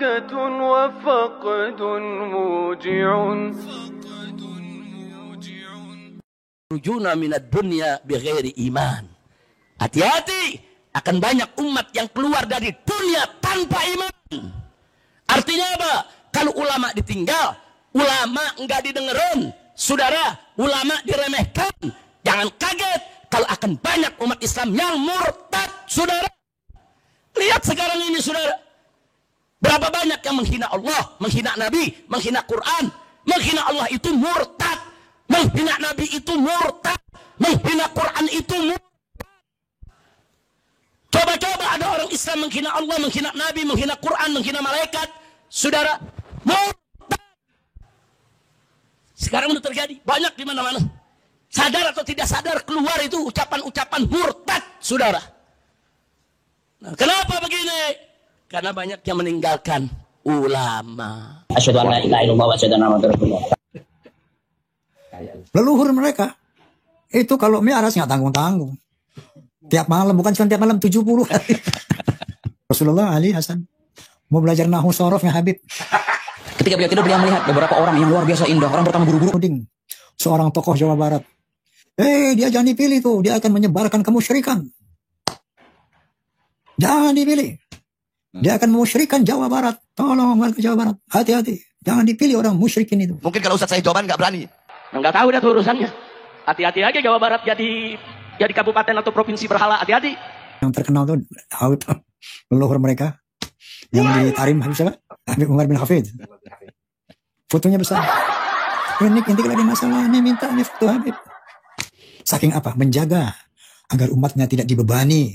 ضحكة وفقد موجع. Rujuna minad dunya bighairi iman. Hati-hati, akan banyak umat yang keluar dari dunia tanpa iman. Artinya apa? Kalau ulama ditinggal, ulama enggak didengerin, saudara, ulama diremehkan. Jangan kaget kalau akan banyak umat Islam yang murtad, saudara. Lihat sekarang ini, saudara. Berapa banyak yang menghina Allah, menghina Nabi, menghina Quran. Menghina Allah itu murtad. Menghina Nabi itu murtad. Menghina Quran itu murtad. Coba-coba ada orang Islam menghina Allah, menghina Nabi, menghina Quran, menghina malaikat. Saudara, murtad. Sekarang itu terjadi. Banyak di mana-mana. Sadar atau tidak sadar keluar itu ucapan-ucapan murtad, saudara. Nah, kenapa begini? Karena banyak yang meninggalkan ulama. Asyhadu an la ilaha illallah wa asyhadu anna Muhammadar Rasulullah. Leluhur mereka itu kalau mi'raj nggak tanggung-tanggung. Tiap malam, bukan cuma tiap malam, 70 kali. Rasulullah Ali Hasan mau belajar nahwu sorofnya Habib. Ketika beliau tidur, beliau melihat beberapa orang yang luar biasa indah. Orang pertama guru-guru. Seorang tokoh Jawa Barat. Dia jangan dipilih tuh, dia akan menyebarkan kemusyrikan. Jangan dipilih. Dia akan memusyrikan Jawa Barat. Tolong warga Jawa Barat, hati-hati. Jangan dipilih orang musyrikin itu. Mungkin kalau Ustaz saya jawaban nggak berani. Nggak tahu dah urusannya. Hati-hati aja Jawa Barat jadi kabupaten atau provinsi berhala. Hati-hati. Yang terkenal tuh leluhur mereka yang di Tarim Habib siapa? Habib Umar bin Hafid. Fotonya besar. Ini inti lagi masalah ini minta ini foto Habib. Saking apa? Menjaga agar umatnya tidak dibebani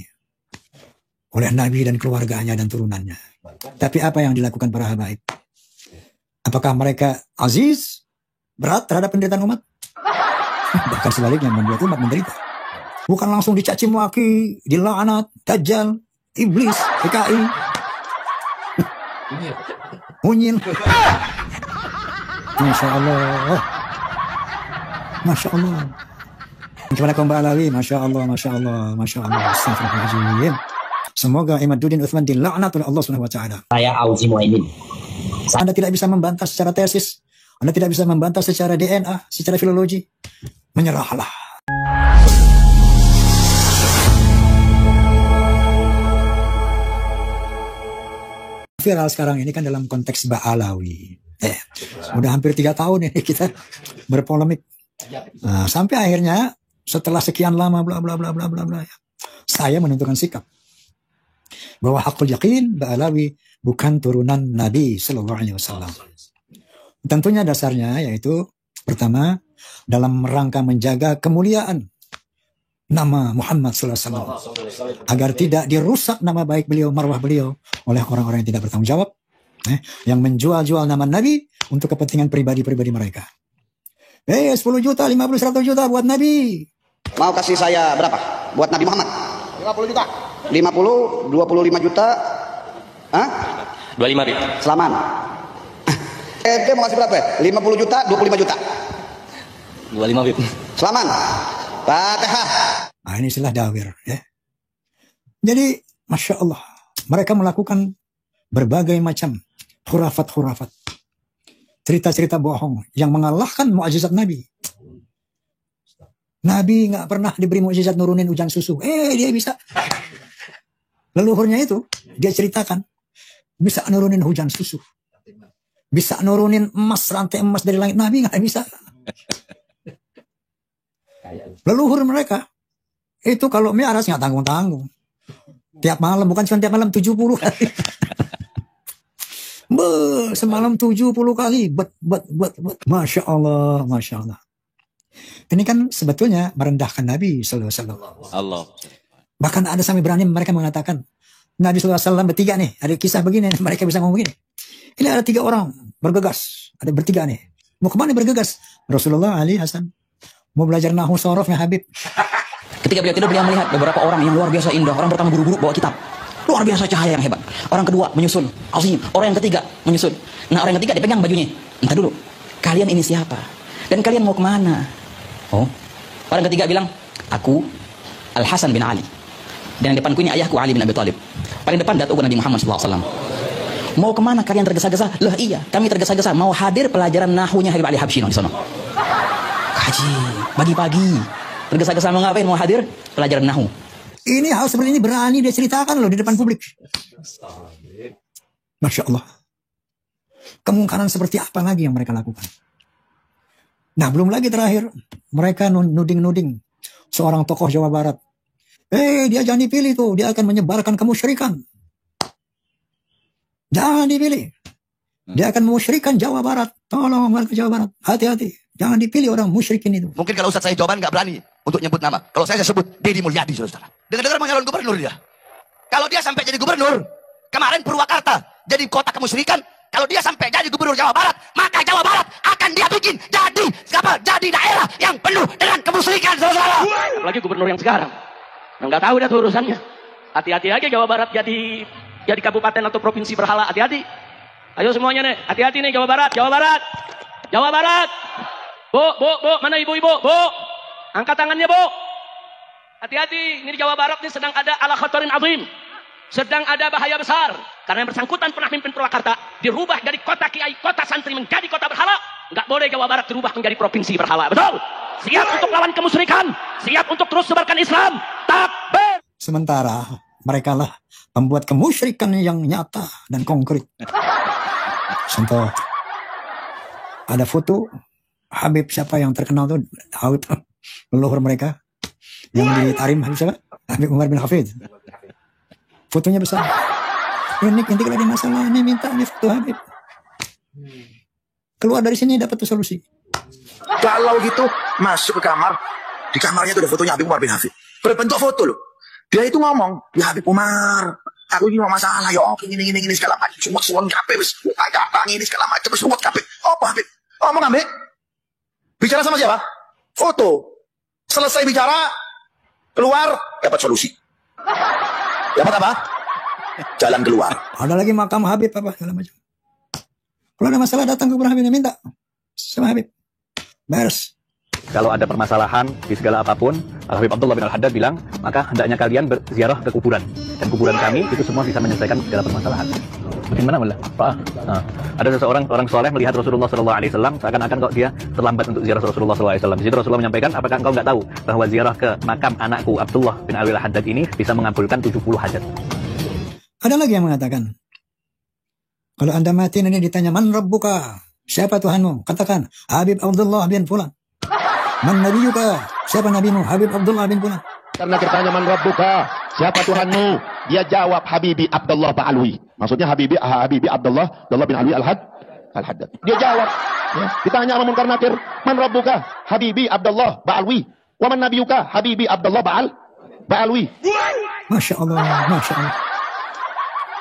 oleh Nabi dan keluarganya dan turunannya. Tapi apa yang dilakukan para habaib? Apakah mereka aziz, berat terhadap penderitaan umat? Bahkan sebaliknya membuat umat menderita. Bukan langsung dicaci maki, dilaknat, dajjal, iblis, PKI. Munyil. Masya Allah. Masya Allah. Gimana Mbak Alawi? Masya Allah, Masya Allah, Masya Allah. Astagfirullahaladzim. Semoga Imaduddin Utsman dilaknat oleh Allah Subhanahu wa taala. Saya Auzi Muaimin. Anda tidak bisa membantah secara tesis, Anda tidak bisa membantah secara DNA, secara filologi. Menyerahlah. Viral sekarang ini kan dalam konteks Ba'alawi. Udah hampir 3 tahun ini kita berpolemik. Nah, sampai akhirnya setelah sekian lama bla bla bla bla bla bla, saya menentukan sikap bahwa hakul yakin Ba'alawi bukan turunan Nabi Sallallahu Alaihi Wasallam. Tentunya dasarnya yaitu pertama dalam rangka menjaga kemuliaan nama Muhammad Sallallahu Alaihi Wasallam agar tidak dirusak nama baik beliau, marwah beliau oleh orang-orang yang tidak bertanggung jawab, yang menjual-jual nama Nabi untuk kepentingan pribadi-pribadi mereka. 10 juta, 50, 100 juta buat Nabi. Mau kasih saya berapa? Buat Nabi Muhammad? 50 juta. 50, 25 juta. Hah? 25 Bib. Selaman. Dia mau kasih berapa ya? 50 juta, 25 juta. 25 Bib. Selaman. Fatihah. Nah, ini istilah dawir. Ya. Jadi, Masya Allah. Mereka melakukan berbagai macam khurafat-khurafat. Cerita-cerita bohong yang mengalahkan mukjizat Nabi. Nabi nggak pernah diberi mukjizat nurunin hujan susu. Dia bisa. Leluhurnya itu, dia ceritakan. Bisa nurunin hujan susu. Bisa nurunin emas, rantai emas dari langit. Nabi nggak bisa. Leluhur mereka, itu kalau mi'raj nggak tanggung-tanggung. Tiap malam, bukan cuma tiap malam, 70 kali. Semalam 70 kali. Masya Allah, Masya Allah. Ini kan sebetulnya merendahkan Nabi Sallallahu Alaihi Wasallam. Bahkan ada sampai berani mereka mengatakan Nabi Sallallahu Alaihi Wasallam bertiga nih. Ada kisah begini, mereka bisa ngomong begini. Ini ada 3 orang bergegas. Ada bertiga nih. Mau kemana bergegas? Rasulullah Ali Hasan mau belajar nahwu sorofnya Habib. Ketika beliau tidur, beliau melihat beberapa orang yang luar biasa indah. Orang pertama guru-guru bawa kitab. Luar biasa cahaya yang hebat. Orang kedua menyusun. Azim. Orang yang ketiga menyusun. Nah, orang yang ketiga dipegang bajunya. Entah dulu. Kalian ini siapa? Dan kalian mau kemana? Oh. Orang ketiga bilang, aku Al-Hasan bin Ali. Dan yang depanku ini ayahku Ali bin Abi Thalib. Paling depan datuk Nabi Muhammad SAW. Mau kemana kalian tergesa-gesa? Lah iya, kami tergesa-gesa mau hadir pelajaran nahunya Habib Ali Habsyi di sana. Kaji, pagi-pagi. Tergesa-gesa mau ngapain? Mau hadir pelajaran nahu. Ini hal seperti ini berani dia ceritakan loh di depan publik. Masya Allah. Kemungkaran seperti apa lagi yang mereka lakukan? Nah, belum lagi terakhir. Mereka nuding-nuding seorang tokoh Jawa Barat. Dia jangan dipilih tuh. Dia akan menyebarkan kemusyrikan. Jangan dipilih. Dia akan memusyrikan Jawa Barat. Tolong warga Jawa Barat. Hati-hati. Jangan dipilih orang musyrikin itu. Mungkin kalau Ustaz saya jawaban nggak berani untuk nyebut nama. Kalau saya sebut Deddy Mulyadi, saudara. Dengar-dengar mau nyalon gubernur dia. Kalau dia sampai jadi gubernur, kemarin Purwakarta jadi kota kemusyrikan. Kalau dia sampai jadi gubernur Jawa Barat, maka Jawa Barat akan dia bikin jadi daerah yang penuh dengan kemusyrikan, saudara. Apalagi gubernur yang sekarang. Nggak tahu dah tuh urusannya. Hati-hati aja Jawa Barat jadi kabupaten atau provinsi berhala. Hati-hati. Ayo semuanya nih, hati-hati nih Jawa Barat, Jawa Barat, Jawa Barat. Bu, mana ibu-ibu? Bu, angkat tangannya bu. Hati-hati, ini di Jawa Barat ini sedang ada ala khatarin azim. Sedang ada bahaya besar. Karena yang bersangkutan pernah mimpin Purwakarta. Dirubah dari kota kiai, kota santri menjadi kota berhala. Nggak boleh Jawa Barat dirubah menjadi provinsi berhala. Betul? Siap untuk lawan kemusyrikan. Siap untuk terus sebarkan Islam. Takbir. Sementara mereka lah membuat kemusyrikan yang nyata dan konkret. Contoh, ada foto Habib siapa yang terkenal tuh, Habib leluhur mereka yang di Tarim, Habib siapa? Habib Umar bin Hafid. Fotonya besar. Ini kalau ada masalah ini minta ini foto Habib. Keluar dari sini dapat tuh solusi. Kalau gitu masuk ke kamar, di kamarnya tuh ada fotonya Habib Umar bin Hafid. Berbentuk foto loh. Dia itu ngomong, ya Habib Umar, aku ini mau masalah, ya oke gini segala macam, semua suang kape, ini segala macam, semua kape. Apa Habib? Ngomong Habib? Bicara sama siapa? Foto. Selesai bicara, keluar, dapat solusi. Dapat apa? Jalan keluar. Ada lagi makam Habib apa segala macam. Kalau ada masalah datang ke Habib minta sama Habib. Beres. Kalau ada permasalahan di segala apapun, Habib Abdullah bin Al-Haddad bilang, maka hendaknya kalian berziarah ke kuburan. Dan kuburan kami itu semua bisa menyelesaikan segala permasalahan. Bagaimana malah? Nah, ada seseorang orang soleh melihat Rasulullah SAW seakan-akan kok dia terlambat untuk ziarah Rasulullah SAW. Di situ Rasulullah menyampaikan, apakah engkau nggak tahu bahwa ziarah ke makam anakku Abdullah bin Al-Haddad ini bisa mengabulkan 70 hajat. Ada lagi yang mengatakan, kalau anda mati nanti ditanya, man rabbuka? Siapa Tuhanmu? Katakan, Habib Abdullah bin Fulan. Man nabiyuka? Siapa nabimu? Habib Abdullah bin Fulan. Karena ditanya man rabbuka? Siapa Tuhanmu? Dia jawab Habibi Abdullah Ba'alwi. Maksudnya Habibi Abdullah bin Alwi Al-Haddad. Dia jawab. Ya. Ditanya sama Munkar Nakir, man rabbuka? Habibi Abdullah Ba'alwi. Wa man nabiyuka? Habibi Abdullah Ba'alwi. Masya Allah, Masya Allah.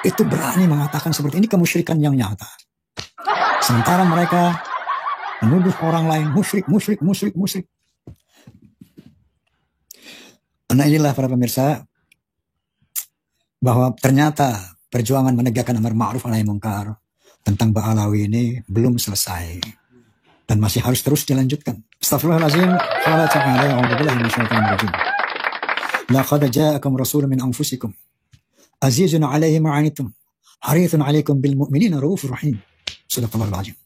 Itu berani mengatakan seperti ini kemusyrikan yang nyata. Sementara mereka menuduh orang lain musyrik. Nah inilah para pemirsa, bahwa ternyata perjuangan menegakkan amar ma'ruf nahi munkar tentang Ba'alawi ini belum selesai dan masih harus terus dilanjutkan. Astaghfirullahaladzim. Laqad ja'akum rasulun min anfusikum azizun 'alaihi ma 'anittum harithun 'alaikum bil mu'minina raufur rahim. Shadaqallahul 'azim.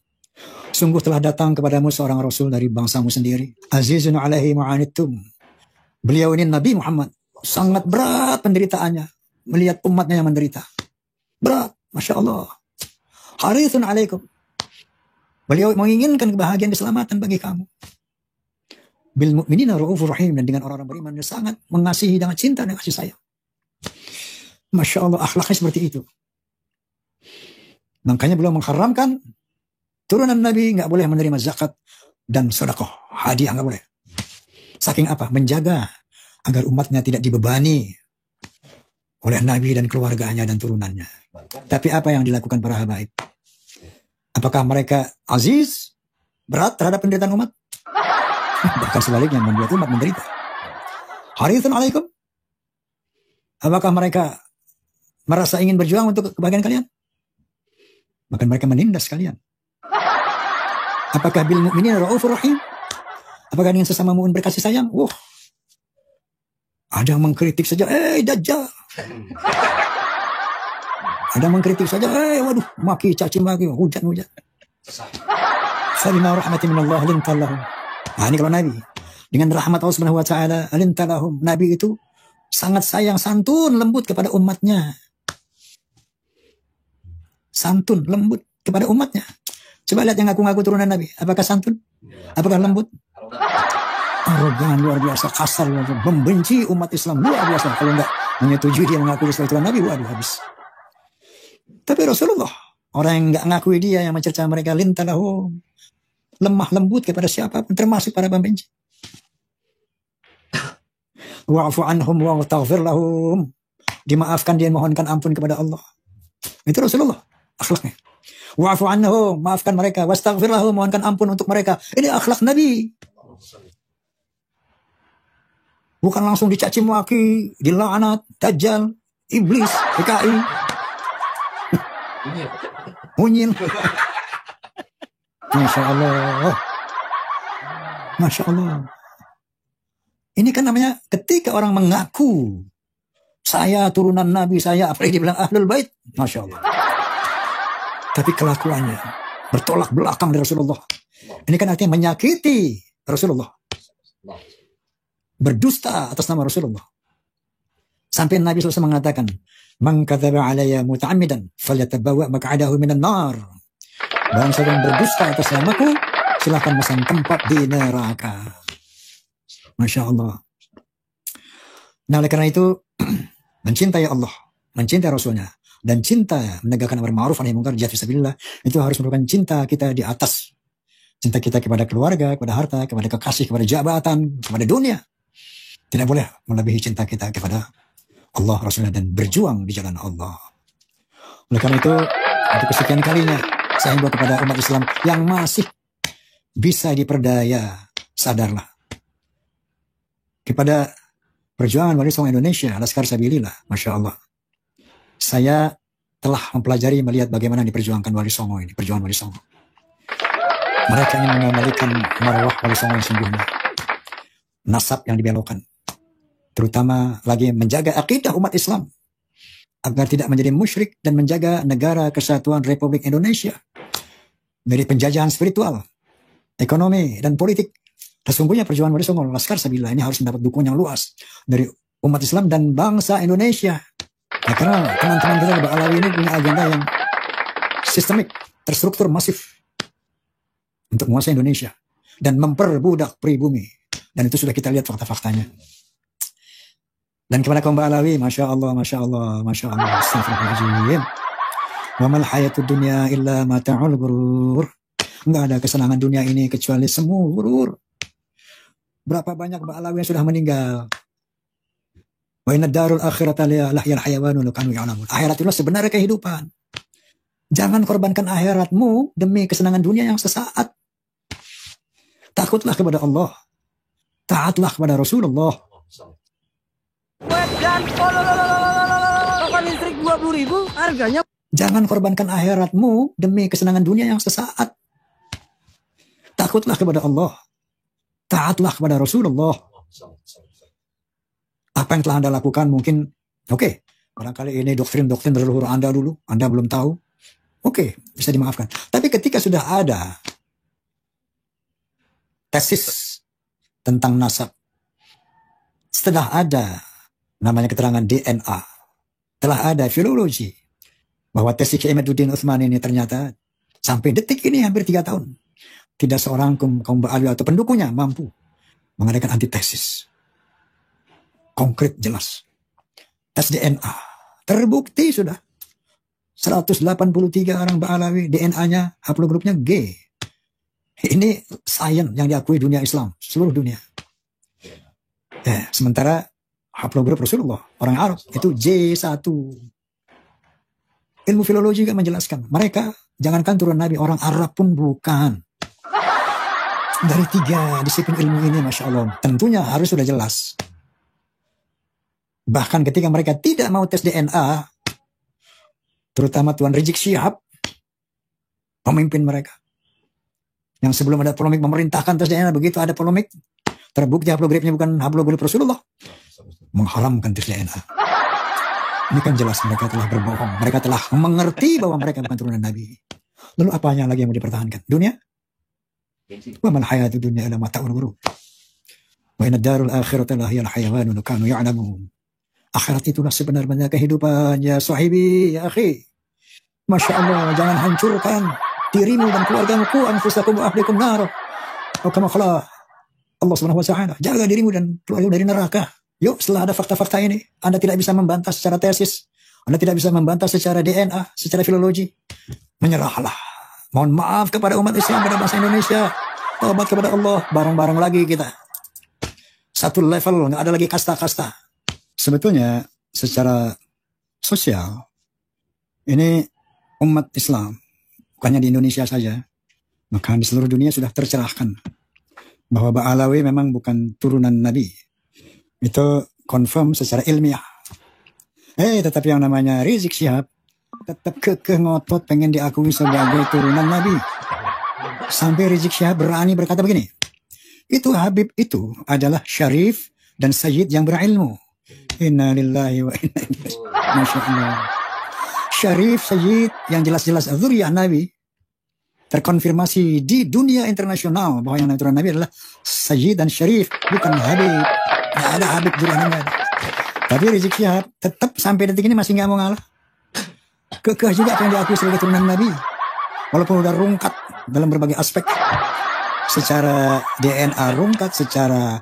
Sungguh telah datang kepadamu seorang rasul dari bangsamu sendiri. Azizun 'alaihi ma 'anittum. Beliau ini Nabi Muhammad. Sangat berat penderitaannya melihat umatnya yang menderita. Berat, Masya Allah. Harithun 'alaikum. Beliau menginginkan kebahagiaan keselamatan bagi kamu. Bil mu'minina raufur rahim, dan dengan orang-orang beriman dia sangat mengasihi dengan cinta dan kasih sayang. Masya Allah, akhlaknya seperti itu. Makanya beliau mengharamkan turunan Nabi nggak boleh menerima zakat dan sedekah, hadiah nggak boleh. Saking apa? Menjaga agar umatnya tidak dibebani oleh Nabi dan keluarganya dan turunannya. Tapi apa yang dilakukan para habaib? Apakah mereka aziz, berat terhadap penderitaan umat? Bahkan sebaliknya membuat umat menderita. Harithun 'alaikum. Apakah mereka merasa ingin berjuang untuk kebahagiaan kalian? Bahkan mereka menindas kalian. Apakah bil mu'minina raufur rahim? Apakah dengan sesama mukmin berkasih sayang? Ada yang mengkritik saja, Dajjal. Ada mengkritik saja, waduh, maki, caci maki, hujan. Falima rahmatin minallah lintalahum. Nah, ini kalau Nabi. Dengan rahmat Allah Subhanahu wa taala, lintalahum. Nabi itu sangat sayang, santun, lembut kepada umatnya. Santun, lembut kepada umatnya. Coba lihat yang ngaku-ngaku turunan Nabi. Apakah santun? Apakah lembut? Arogan, luar biasa, kasar, membenci umat Islam, luar biasa. Kalau enggak menyetujui dia mengaku sebagai turunan Nabi, waduh habis. Tapi Rasulullah, orang yang enggak ngakui dia, yang mencerca mereka, lintalahum, lemah lembut kepada siapapun, termasuk para pembenci. Wa'fu anhum wa'taghfir lahum. Dimaafkan dia, mohonkan ampun kepada Allah. Itu Rasulullah akhlaknya. Wa'fu anhum, maafkan mereka, wastaghfir lahum, mohonkan ampun untuk mereka. Ini akhlak Nabi. Bukan langsung dicaci maki, dilaknat, dajjal, iblis, PKI. Munyil. Masya Allah. Masya Allah. Ini kan namanya ketika orang mengaku saya turunan Nabi, saya apa yang dibilang Ahlul Bait. Masya Allah. Tapi kelakuannya bertolak belakang dari Rasulullah. Ini kan artinya menyakiti Rasulullah. Berdusta atas nama Rasulullah. Sampai Nabi SAW mengatakan, "Man kadzaba alayya muta'ammidan falyatabawwa maq'adahu minan nar." Barang siapa yang berdusta atas namaku, silahkan mesan tempat di neraka. Masya Allah. Nah, oleh karena itu, mencintai Allah, mencintai Rasulnya, dan cinta menegakkan amar ma'ruf nahi munkar, jihad fisabilillah, itu harus merupakan cinta kita di atas. Cinta kita kepada keluarga, kepada harta, kepada kekasih, kepada jabatan, kepada dunia. Tidak boleh melebihi cinta kita kepada Allah, Rasulnya, dan berjuang di jalan Allah. Oleh karena itu, untuk kesekian kalinya, saya himbau kepada umat Islam yang masih bisa diperdaya, sadarlah. Kepada perjuangan Wali Songo Indonesia, Laskar Sabilillah, Masya Allah. Saya telah mempelajari, melihat bagaimana diperjuangkan Wali Songo ini, perjuangan Wali Songo. Mereka ingin mengembalikan marwah Wali Songo yang sungguhnya. Nasab yang dibelokkan. Terutama lagi menjaga akidah umat Islam. Agar tidak menjadi musyrik dan menjaga negara kesatuan Republik Indonesia. Dari penjajahan spiritual, ekonomi, dan politik. Sesungguhnya perjuangan Wali Songo, Laskar Sabilillah ini harus mendapat dukungan yang luas dari umat Islam dan bangsa Indonesia. Nah, karena teman-teman kita di Ba'alawi ini punya agenda yang sistemik, terstruktur, masif untuk menguasai Indonesia dan memperbudak pribumi. Dan itu sudah kita lihat fakta-faktanya. Dan kepada kaum Ba'alawi, Masya Allah, Masya Allah, Masya Allah, astagfirullahaladzim. Wa mal hayatud dunya illa mata'ul ghurur. Enggak ada kesenangan dunia ini kecuali semu ghurur. Berapa banyak Ba'alawi yang sudah meninggal. Wa inna darul akhirata lahyal hayawanu law kanu ya'lamun. Akhirat itulah sebenarnya kehidupan. Jangan korbankan akhiratmu demi kesenangan dunia yang sesaat. Takutlah kepada Allah. Taatlah kepada Rasulullah. Listrik 20.000 harganya. Jangan korbankan akhiratmu demi kesenangan dunia yang sesaat. Takutlah kepada Allah. Taatlah kepada Rasulullah. Apa yang telah Anda lakukan mungkin, oke, barangkali ini doktrin-doktrin leluhur Anda dulu, Anda belum tahu. Oke, bisa dimaafkan. Tapi ketika sudah ada tesis tentang nasab, setelah ada namanya keterangan DNA, telah ada filologi, bahwa tesis Imaduddin Utsman ini ternyata sampai detik ini hampir 3 tahun. Tidak seorang kaum Ba'alawi atau pendukungnya mampu mengadakan antitesis. Konkret, jelas. Tes DNA. Terbukti sudah. 183 orang Ba'alawi, DNA-nya, haplogrupnya G. Ini sains yang diakui dunia Islam, seluruh dunia. Sementara haplogrup Rasulullah, orang Arab, itu J1. Ilmu filologi juga menjelaskan. Mereka, jangankan turun Nabi, orang Arab pun bukan. Dari 3 disiplin ilmu ini, Masya Allah, tentunya harus sudah jelas. Bahkan ketika mereka tidak mau tes DNA, terutama Tuan Rizik Syihab, pemimpin mereka, yang sebelum ada polemik memerintahkan tes DNA, begitu ada polemik, terbukti haplogripnya bukan haplogrip Rasulullah, mengharamkan tes DNA. Ini kan jelas mereka telah berbohong. Mereka telah mengerti bahwa mereka bukan turunan Nabi. Lalu apanya lagi yang mau dipertahankan? Dunia? Wa mal hayatu dunya illa mata'ul ghurur. Wa inna darul akhirata la hiyal hayawan law kanu ya'lamun. Akhirat itulah sebenarnya kehidupan ya sahibi, ya akhi. Masya Allah, jangan hancurkan dirimu dan keluargamu. Ku anfusakum wa ahlikum nar. Atau kama qala Allah Subhanahu wa taala, jaga dirimu dan keluargamu dari neraka. Yuk, setelah ada fakta-fakta ini, Anda tidak bisa membantah secara tesis, Anda tidak bisa membantah secara DNA, secara filologi. Menyerahlah. Mohon maaf kepada umat Islam pada bahasa Indonesia. Taubat kepada Allah, bareng-bareng lagi kita. Satu level, nggak ada lagi kasta-kasta. Sebetulnya, secara sosial, ini umat Islam, bukannya di Indonesia saja, maka di seluruh dunia sudah tercerahkan bahwa Ba'alawi memang bukan turunan Nabi. Itu confirm secara ilmiah. Tetapi yang namanya Rizik Syihab tetap kekeh ngotot pengen diakui sebagai turunan Nabi. Sampai Rizik Syihab berani berkata begini, itu Habib itu adalah syarif dan sayyid yang berilmu. Inna lillahi wa inna ilaihi raji'un. Masya Allah. Syarif, sayyid yang jelas-jelas dzurriyyah Nabi, terkonfirmasi di dunia internasional bahwa yang turunan Nabi adalah sayyid dan syarif, bukan Habib. Nggak ada Habib turunan Nabi. Tapi Rizik Syihab tetap sampai detik ini masih nggak mau ngalah. Kekeh juga pengen diakui sebagai turunan Nabi. Walaupun udah rungkat dalam berbagai aspek. Secara DNA rungkat, secara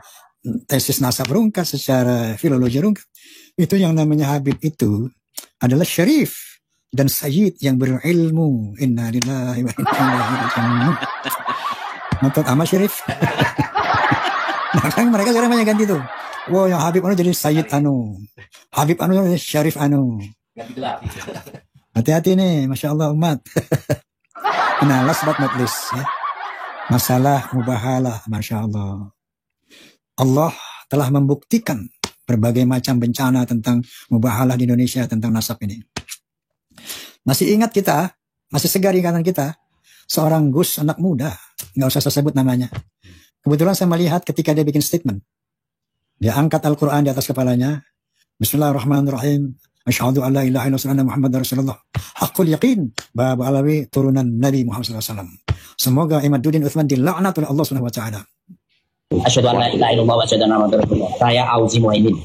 tesis nasab rungkat, secara filologi rungkat. Itu yang namanya Habib itu adalah syarif dan sayyid yang berilmu. Inna lillahi wa inna ilaihi raji'un. Nonton sama syarif. Makanya mereka sekarang banyak ganti tuh. Wow, yang Habib anu jadi sayyid anu. Habib anu jadi syarif anu. Hati-hati nih, Masya Allah umat. Nah, last but not least, ya. Masalah mubahalah, Masya Allah. Allah telah membuktikan berbagai macam bencana tentang mubahalah di Indonesia, tentang nasab ini. Masih ingat kita, masih segar ingatan kita, seorang Gus, anak muda, nggak usah saya sebut namanya. Kebetulan saya melihat ketika dia bikin statement, dia angkat Al-Quran di atas kepalanya. Bismillahirrahmanirrahim. Asyhadu an la ilaha illallah Muhammadar Rasulullah. Hakul yakin bahwa Ba'alawi turunan Nabi Muhammad SAW. Semoga Imaduddin Utsman dilaknat oleh Allah Subhanahu wa taala. Asyhadu an la ilaha illallah wa asyhadu anna Muhammadar Rasulullah. Saya Auzi Muhaimin.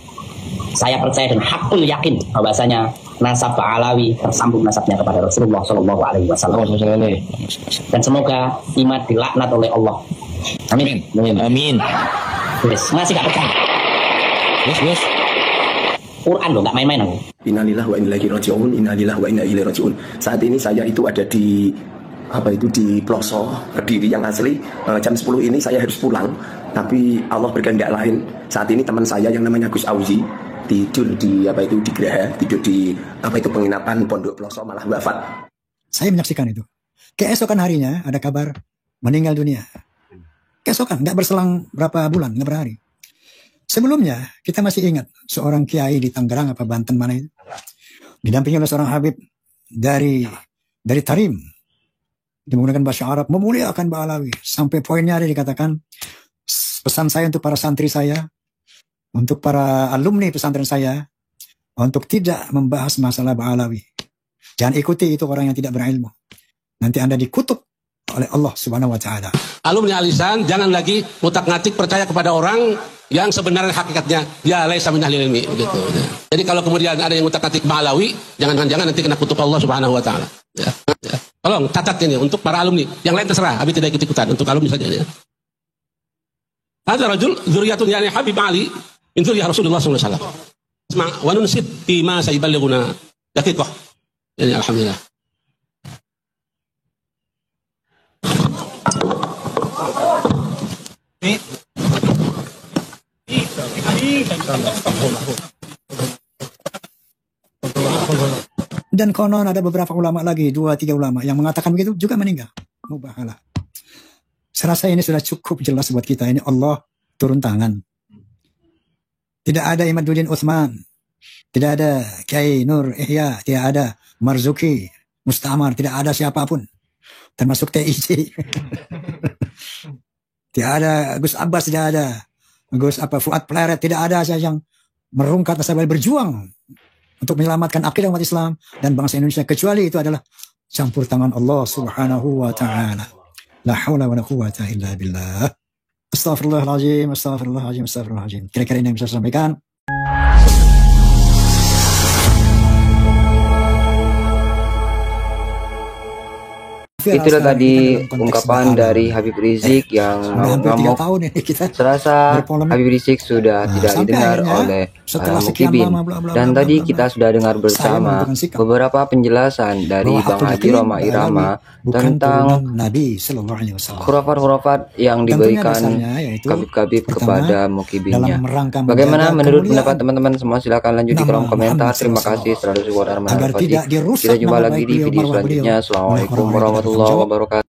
Saya percaya dan hakul yakin bahwasanya nasab Ba'alawi tersambung nasabnya kepada Rasulullah sallallahu alaihi wasallam. Dan semoga Imad dilaknat oleh Allah. Amin. Amin. Yes, masih gak percaya. Yes. Quran loh, gak main-main aku. Innalillahi wa inna ilaihi raji'un. Innalillahi wa inna ilaihi raji'un. Saat ini saya itu ada di di Ploso Kediri yang asli. Jam 10 ini saya harus pulang, tapi Allah berkehendak lain. Saat ini teman saya yang namanya Gus Auzi tidur di di Geraha, tidur di penginapan Pondok Ploso, malah wafat. Saya menyaksikan itu. Keesokan harinya ada kabar meninggal dunia. Keesokan, nggak berselang berapa bulan, nggak berhari. Sebelumnya, kita masih ingat seorang kiai di Tangerang apa Banten mana itu, didampingi oleh seorang Habib dari Tarim, dia menggunakan bahasa Arab memuliakan Ba'alawi sampai poinnya ada dikatakan, pesan saya untuk para santri saya, untuk para alumni pesantren saya, untuk tidak membahas masalah Ba'alawi. Jangan ikuti itu orang yang tidak berilmu. Nanti Anda dikutuk oleh Allah Subhanahu wa taala. Alumni Alisan jangan lagi ngutak-ngatik percaya kepada orang yang sebenarnya hakikatnya dia laisa min ahli ilmi gitu. Jadi kalau kemudian ada yang ngutak-ngatik Ba'alawi, jangan nanti kena kutuk Allah Subhanahu wa taala. Ya. Tolong catat ini untuk para alumni. Yang lain terserah, Habib tidak ikut-ikutan, untuk alumni saja ya. Ada rajul dzurriyyatun yani Habib Ali min dzurriyyah Rasulullah sallallahu alaihi wasallam. Wa nunsib fi ma sayballighuna daqiqah. Yani alhamdulillah. Dan konon ada beberapa ulama lagi, 2-3 ulama yang mengatakan begitu juga meninggal. Mubahalah. Serasa ini sudah cukup jelas buat kita. Ini Allah turun tangan. Tidak ada Imaduddin Utsman, tidak ada Kiai Nur Ihya, tidak ada Marzuki Mustamar, tidak ada siapapun, termasuk TIJ. Tidak ada Gus Abbas, tidak ada Gus Fuad Pleret, tidak ada saya yang merungkat sambil berjuang untuk menyelamatkan akidah umat Islam dan bangsa Indonesia, kecuali itu adalah campur tangan Allah Subhanahu wa taala. La haula wala quwwata illa billah. Astagfirullahaladzim, astagfirullahaladzim, astagfirullahaladzim. Kira-kira ini yang bisa saya sampaikan. Itulah tadi ungkapan dari Habib Rizik yang ngamuk. Serasa Habib Rizik sudah tidak didengar oleh Mukibin. Dan tadi kita sudah dengar bersama beberapa penjelasan dari Bang Haji Roma Irama tentang khurafat-khurafat yang diberikan Habib kepada Mukibinnya. Bagaimana menurut pendapat teman-teman semua? Silakan lanjut di kolom komentar. Terima kasih. Selalu support Arman Al-Fatih. Kita jumpa lagi di video selanjutnya. Assalamualaikum warahmatullahi wabarakatuh.